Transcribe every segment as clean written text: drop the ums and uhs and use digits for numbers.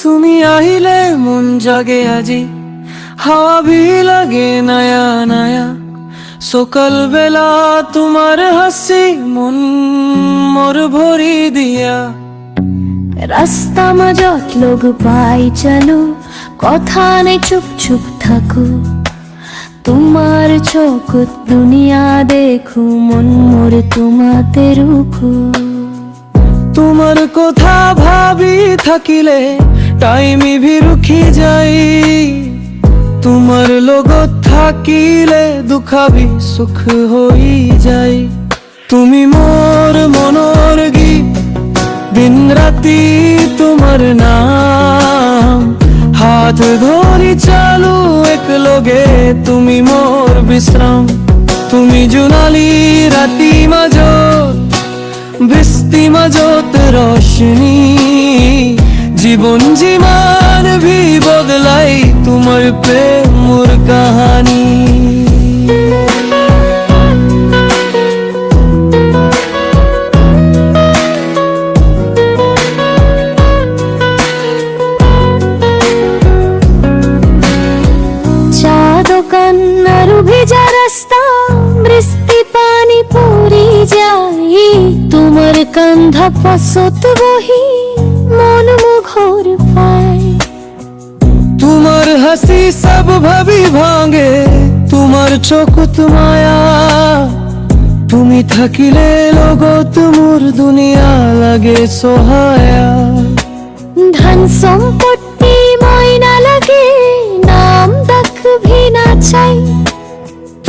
তুমি আহিলে মন জাগে আজি, হাওয়া भी লাগে নয়া নয়া। সকাল বেলা তোমার হাসি মন মোর ভরি দিয়া। রাস্তা মাজত লোক পাই চলো, কথা নেই চুপ চুপ থাকো। তোমার চোখত দুনিয়া দেখো, মন মোর তোমাতে রুখো। তোমার কথা ভাবি থাকিলে টাইমি ভি রুখি যাই। তোমার লগত থাকিলে দুখাবি সুখ হই যাই। তুমি মোর মনৰ গীত, দিন রাতি তোমার নাম। হাত ধরি চালু একলগে, তুমি মোর বিশ্রাম। তুমি জোনালি রাতি মাজত, বৃষ্টি মাজত রোশনী। জীবন যিমান ভি বদলাই, তোমার প্রেম মোর কাহানি। চা দোকান আর ভেজা রাস্তা, বৃষ্টি পানি পড়ি যাই। তোমার কান্ধা পাশত বহি মন মুঘর পায়। তোমার হাসি সব ভাবি ভাঙে, তোমার চোখত মায়া। তুমি থাকিলে লগত মোর দুনিয়া লাগে সহায়া। ধন সম্পত্তি ময়না লাগে, নাম দাখ ভি না চাই।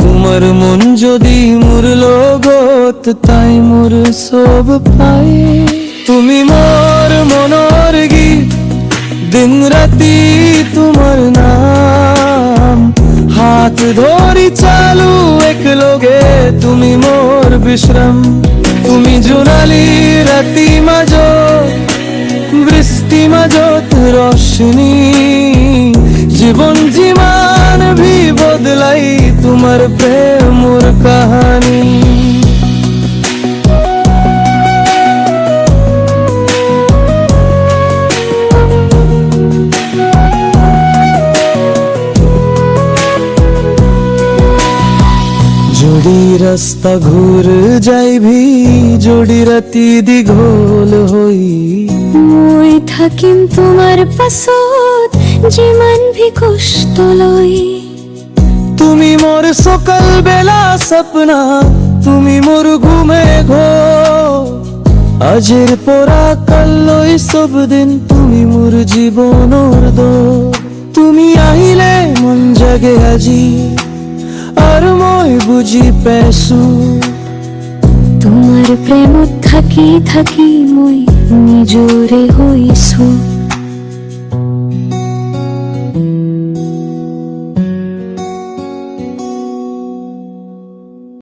তোমার মন যদি মোর লগত, তাই মোর সব পাই। তুমি মোর মনৰ গীত, দিন রাতি তোমার নাম। হাত ধরি চালু একলগে, তুমি মোর বিশ্রাম। তুমি জোনালি রাতি মাজত, বৃষ্টি মাজত রোশনী। জীবন যিমান ভি বদলাই, তোমার প্রেম মোর কাহানি। जोड़ी रास्ता घूर যাই ভি, जोड़ी রাতি দীঘল হই। মই থাকিম তোমার পাছত, যিমান ভি কষ্ট লই। তুমি মোর সকাল বেলা সপনা, তুমি মোর ঘুমে ঘোর। আজের পরা কাললৈ সব দিন, তুমি মোর জীবনৰ দোর। তুমি আহিলে মন জাগে আজি, আর মই বুঝি পাইছো। তোমার প্রেমত থাকি থাকি মই নিজৰে হৈছো।